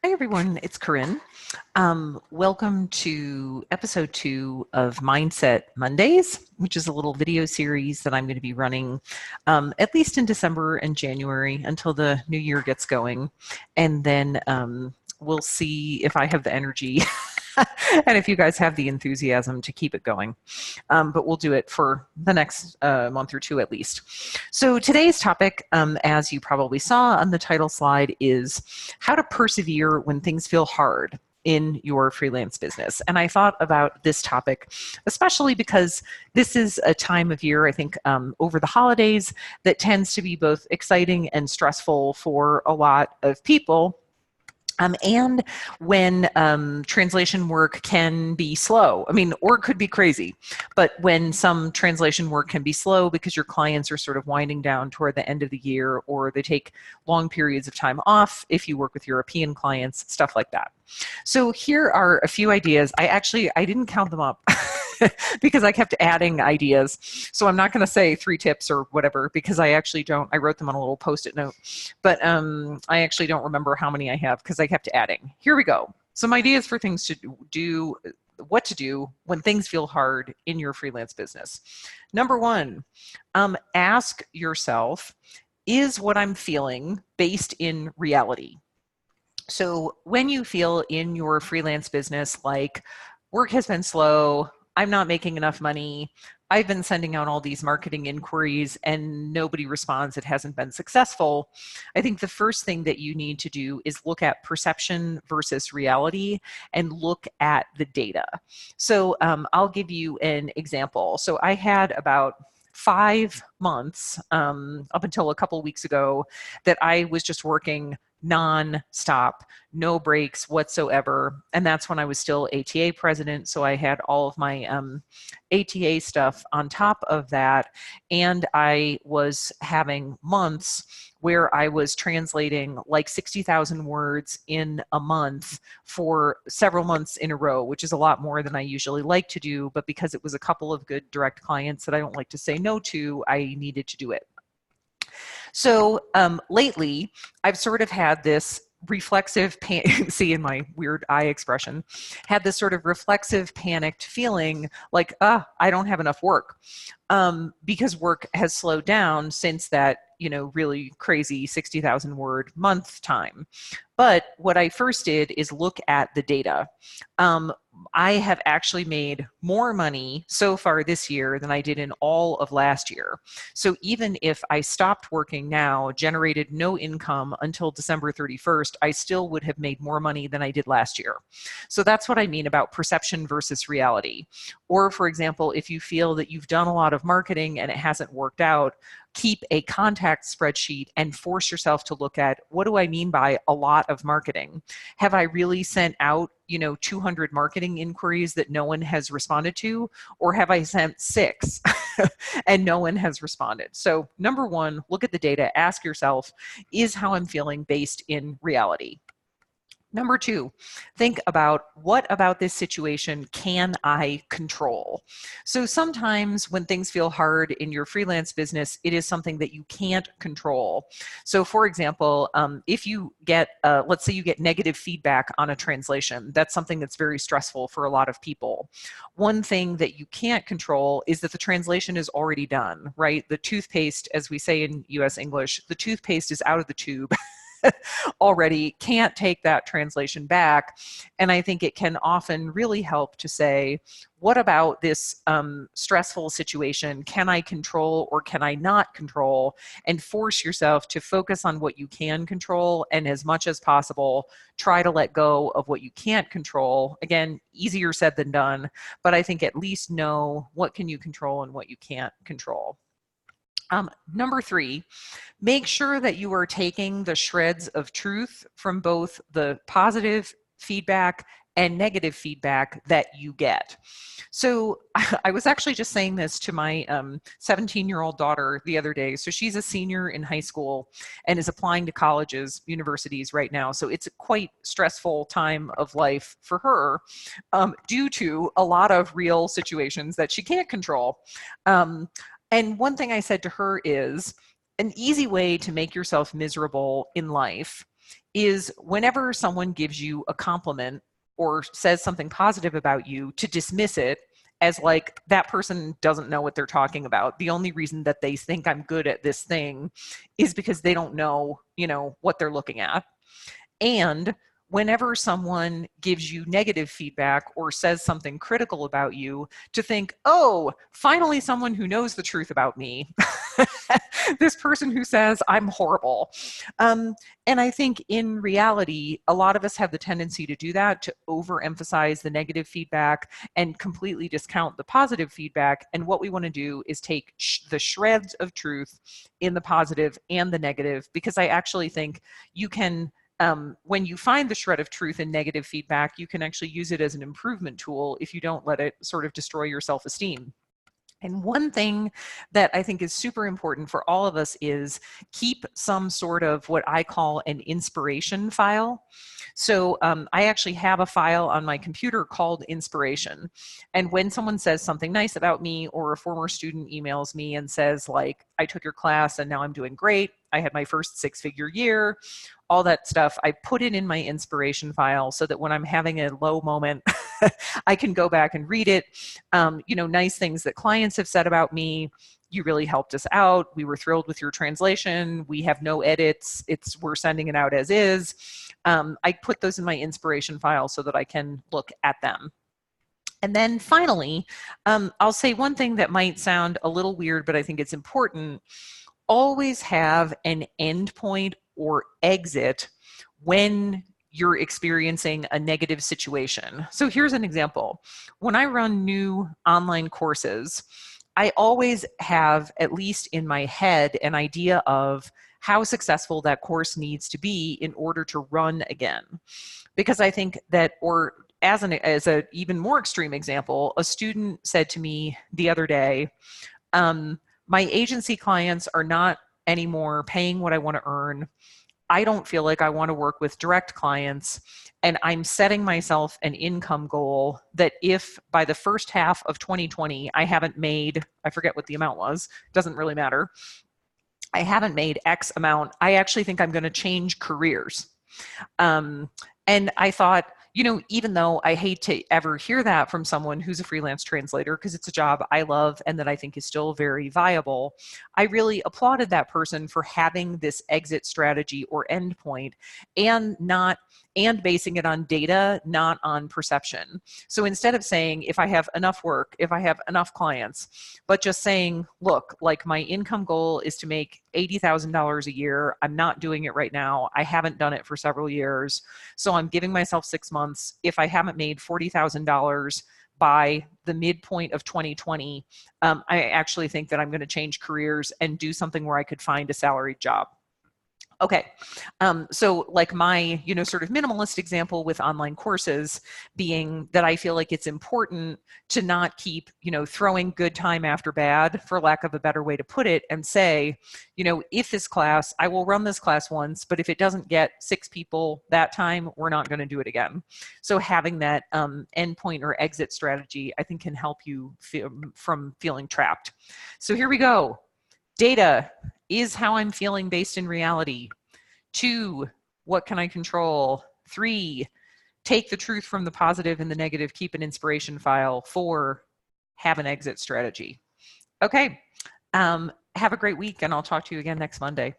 Hi everyone, it's Corinne. Welcome to episode 2 of Mindset Mondays, which is a little video series that I'm going to be running at least in December and January until the new year gets going. And then we'll see if I have the energy and if you guys have the enthusiasm to keep it going. But we'll do it for the next month or two at least. So today's topic, as you probably saw on the title slide, is how to persevere when things feel hard in your freelance business. And I thought about this topic, especially because this is a time of year, I think, over the holidays that tends to be both exciting and stressful for a lot of people. And when translation work can be slow, or it could be crazy, but when some translation work can be slow because your clients are sort of winding down toward the end of the year, or they take long periods of time off if you work with European clients, stuff like that. So here are a few ideas. I didn't count them up because I kept adding ideas. So I'm not going to say 3 tips or whatever, because I actually don't. I wrote them on a little Post-it note, but I actually don't remember how many I have because I kept adding. Here we go. Some ideas for things to do, what to do when things feel hard in your freelance business. Number 1, ask yourself, is what I'm feeling based in reality? So when you feel in your freelance business like work has been slow, I'm not making enough money, I've been sending out all these marketing inquiries and nobody responds, it hasn't been successful, I think the first thing that you need to do is look at perception versus reality and look at the data. So I'll give you an example. So I had about 5 months up until a couple weeks ago that I was just working non-stop, no breaks whatsoever. And that's when I was still ATA president. So I had all of my ATA stuff on top of that. And I was having months where I was translating like 60,000 words in a month for several months in a row, which is a lot more than I usually like to do. But because it was a couple of good direct clients that I don't like to say no to, I needed to do it. So lately, I've sort of had this reflexive, see in my weird eye expression, had this sort of reflexive panicked feeling like, I don't have enough work, because work has slowed down since that, really crazy 60,000 word month time. But what I first did is look at the data. I have actually made more money so far this year than I did in all of last year. So even if I stopped working now, generated no income until December 31st, I still would have made more money than I did last year. So that's what I mean about perception versus reality. Or for example, if you feel that you've done a lot of marketing and it hasn't worked out, keep a contact spreadsheet and force yourself to look at, what do I mean by a lot of marketing? Have I really sent out 200 marketing inquiries that no one has responded to, or have I sent 6 and no one has responded? So number 1, look at the data, ask yourself, is how I'm feeling based in reality? Number 2, think about, what about this situation can I control? So sometimes when things feel hard in your freelance business, it is something that you can't control. So for example, if you get, let's say you get negative feedback on a translation, that's something that's very stressful for a lot of people. One thing that you can't control is that the translation is already done, right? The toothpaste, as we say in US English, the toothpaste is out of the tube. Already, can't take that translation back. And I think it can often really help to say, what about this stressful situation can I control or can I not control? And force yourself to focus on what you can control, and as much as possible, try to let go of what you can't control. Again, easier said than done, but I think at least know what can you control and what you can't control. Number 3, make sure that you are taking the shreds of truth from both the positive feedback and negative feedback that you get. So I was actually just saying this to my 17-year-old daughter the other day. So she's a senior in high school and is applying to colleges, universities right now. So it's a quite stressful time of life for her due to a lot of real situations that she can't control. And one thing I said to her is, an easy way to make yourself miserable in life is whenever someone gives you a compliment or says something positive about you, to dismiss it as like that person doesn't know what they're talking about. The only reason that they think I'm good at this thing is because they don't know, what they're looking at. And whenever someone gives you negative feedback or says something critical about you, to think, oh, finally someone who knows the truth about me. This person who says I'm horrible. And I think in reality, a lot of us have the tendency to do that, to overemphasize the negative feedback and completely discount the positive feedback. And what we want to do is take the shreds of truth in the positive and the negative, because I actually think you can, when you find the shred of truth in negative feedback, you can actually use it as an improvement tool if you don't let it sort of destroy your self-esteem. And one thing that I think is super important for all of us is keep some sort of what I call an inspiration file. So I actually have a file on my computer called inspiration. And when someone says something nice about me, or a former student emails me and says, like, I took your class and now I'm doing great, I had my first 6-figure year, all that stuff, I put it in my inspiration file so that when I'm having a low moment, I can go back and read it. Nice things that clients have said about me. You really helped us out. We were thrilled with your translation. We have no edits. We're sending it out as is. I put those in my inspiration file so that I can look at them. And then finally, I'll say one thing that might sound a little weird, but I think it's important. Always have an endpoint or exit when you're experiencing a negative situation. So here's an example. When I run new online courses, I always have, at least in my head, an idea of how successful that course needs to be in order to run again. Because I think that, or as an even more extreme example, a student said to me the other day, my agency clients are not anymore paying what I want to earn. I don't feel like I want to work with direct clients, and I'm setting myself an income goal that if by the first half of 2020 I haven't made, I forget what the amount was, doesn't really matter, I haven't made X amount, I actually think I'm going to change careers. And I thought, even though I hate to ever hear that from someone who's a freelance translator, because it's a job I love and that I think is still very viable, I really applauded that person for having this exit strategy or endpoint, and basing it on data, not on perception. So instead of saying, if I have enough work, if I have enough clients, but just saying, look, like my income goal is to make $80,000 a year. I'm not doing it right now. I haven't done it for several years. So I'm giving myself 6 months. If I haven't made $40,000 by the midpoint of 2020, I actually think that I'm going to change careers and do something where I could find a salaried job. Okay, so like my, sort of minimalist example with online courses being that I feel like it's important to not keep, throwing good time after bad, for lack of a better way to put it, and say, if this class, I will run this class once, but if it doesn't get 6 people that time, we're not going to do it again. So having that endpoint or exit strategy, I think, can help you from feeling trapped. So here we go. Data is how I'm feeling based in reality. 2, what can I control? 3, take the truth from the positive and the negative, keep an inspiration file. 4, have an exit strategy. Okay, have a great week, and I'll talk to you again next Monday.